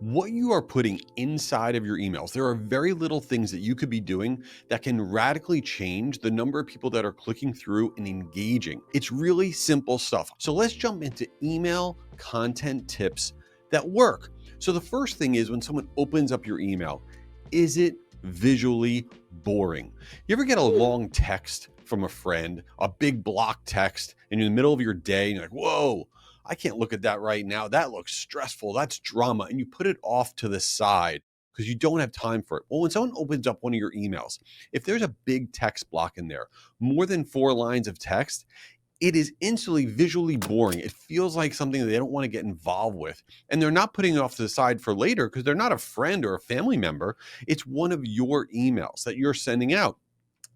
What you are putting inside of your emails, there are very little things that you could be doing that can radically change the number of people that are clicking through and engaging. It's really simple stuff. So let's jump into email content tips that work. So the first thing is when someone opens up your email, is it visually boring? You ever get a long text from a friend, a big block text, and you're in the middle of your day and you're like, whoa, I can't look at that right now. That looks stressful. That's drama. And you put it off to the side because you don't have time for it. Well, when someone opens up one of your emails, if there's a big text block in there, more than 4 lines of text, it is instantly visually boring. It feels like something that they don't want to get involved with. And they're not putting it off to the side for later because they're not a friend or a family member. It's one of your emails that you're sending out.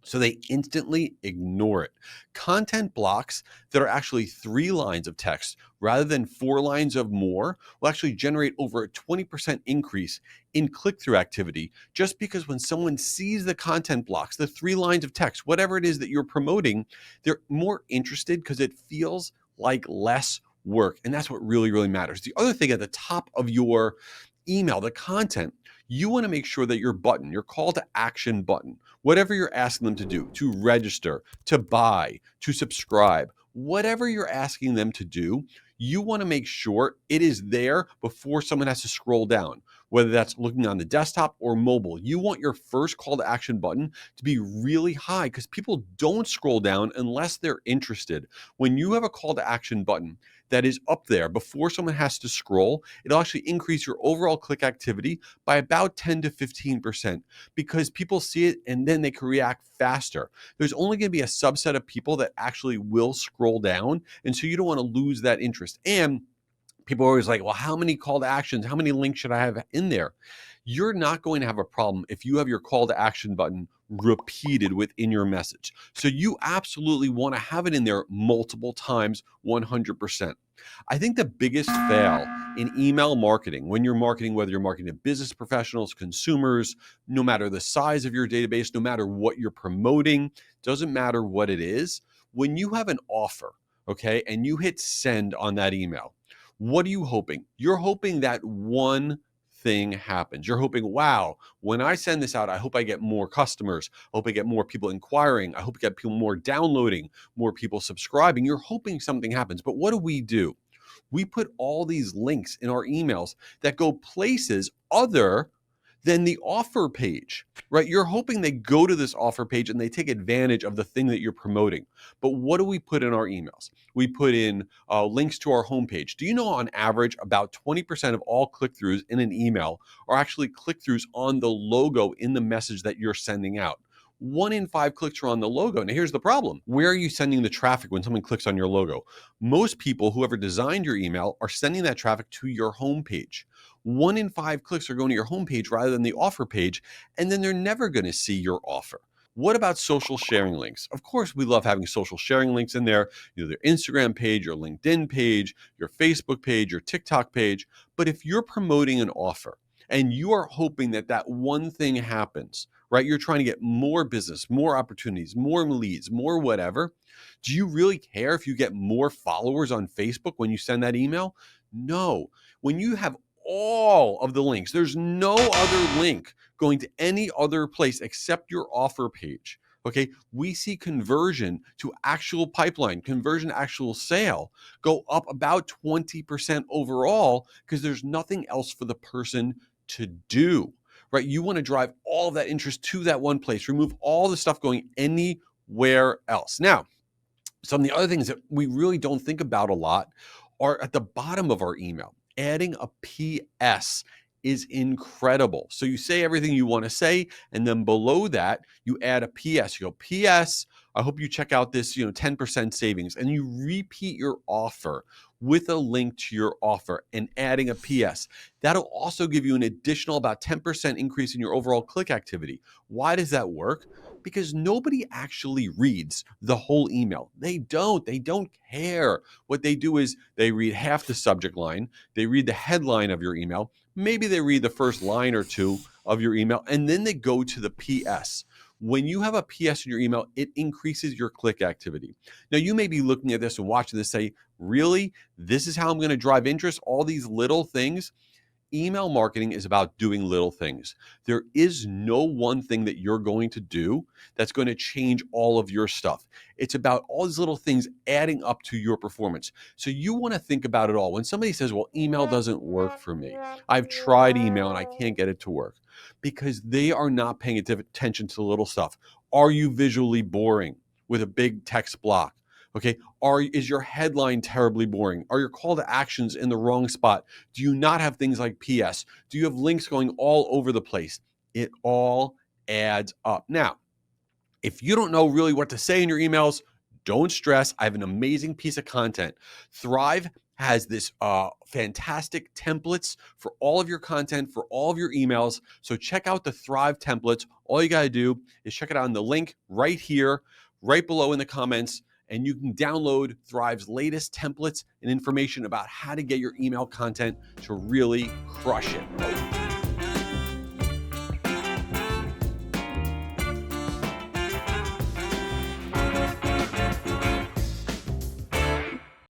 So they instantly ignore it. Content blocks that are actually 3 lines of text rather than 4 lines of more will actually generate over a 20% increase in click-through activity, just because when someone sees the content blocks, the 3 lines of text, whatever it is that you're promoting, they're more interested because it feels like less work. And that's what really, really matters. The other thing at the top of your email, the content, you want to make sure that your button, your call to action button, whatever you're asking them to do, to register, to buy, to subscribe, whatever you're asking them to do, you want to make sure it is there before someone has to scroll down, whether that's looking on the desktop or mobile. You want your first call to action button to be really high because people don't scroll down unless they're interested. When you have a call to action button that is up there before someone has to scroll, it'll actually increase your overall click activity by about 10 to 15% because people see it and then they can react faster. There's only going to be a subset of people that actually will scroll down. And so you don't want to lose that interest. And people are always like, well, how many call to actions, how many links should I have in there? You're not going to have a problem if you have your call to action button repeated within your message. So you absolutely want to have it in there multiple times, 100%. I think the biggest fail in email marketing, when you're marketing, whether you're marketing to business professionals, consumers, no matter the size of your database, no matter what you're promoting, doesn't matter what it is, when you have an offer, okay, and you hit send on that email, what are you hoping? You're hoping that one thing happens. You're hoping, wow, when I send this out, I hope I get more customers. I hope I get more people inquiring. I hope I get people more downloading, more people subscribing. You're hoping something happens. But what do? We put all these links in our emails that go places other than the offer page, right? You're hoping they go to this offer page and they take advantage of the thing that you're promoting. But what do we put in our emails? We put in links to our homepage. Do you know on average about 20% of all click-throughs in an email are actually click-throughs on the logo in the message that you're sending out? 1 in 5 clicks are on the logo. Now, here's the problem. Where are you sending the traffic when someone clicks on your logo? Most people, whoever designed your email, are sending that traffic to your homepage. 1 in 5 clicks are going to your homepage rather than the offer page, and then they're never going to see your offer. What about social sharing links? Of course, we love having social sharing links in there, their Instagram page, your LinkedIn page, your Facebook page, your TikTok page. But if you're promoting an offer and you are hoping that that one thing happens, right? You're trying to get more business, more opportunities, more leads, more whatever. Do you really care if you get more followers on Facebook when you send that email? No. When you have all of the links, there's no other link going to any other place except your offer page. Okay, we see conversion to actual pipeline, conversion to actual sale go up about 20% overall because there's nothing else for the person to do, right? You want to drive all of that interest to that one place, remove all the stuff going anywhere else. Now, some of the other things that we really don't think about a lot are at the bottom of our email. Adding a PS is incredible. So you say everything you want to say, and then below that, you add a PS. You go, PS, I hope you check out this, 10% savings. And you repeat your offer with a link to your offer and adding a PS. That'll also give you an additional about 10% increase in your overall click activity. Why does that work? Because nobody actually reads the whole email. They don't care. What they do is they read half the subject line, they read the headline of your email, maybe they read the first line or two of your email, and then they go to the PS. When you have a PS in your email, it increases your click activity. Now, you may be looking at this and watching this say, really? This is how I'm going to drive interest? All these little things? Email marketing is about doing little things. There is no one thing that you're going to do that's going to change all of your stuff. It's about all these little things adding up to your performance. So you want to think about it all. When somebody says, well, email doesn't work for me, I've tried email and I can't get it to work, because they are not paying attention to the little stuff. Are you visually boring with a big text block? Okay. Is your headline terribly boring? Are your call to actions in the wrong spot? Do you not have things like PS? Do you have links going all over the place? It all adds up. Now, if you don't know really what to say in your emails, don't stress. I have an amazing piece of content. Thryv has this fantastic templates for all of your content, for all of your emails. So check out the Thryv templates. All you got to do is check it out on the link right here, right below in the comments, and you can download Thryv's latest templates and information about how to get your email content to really crush it.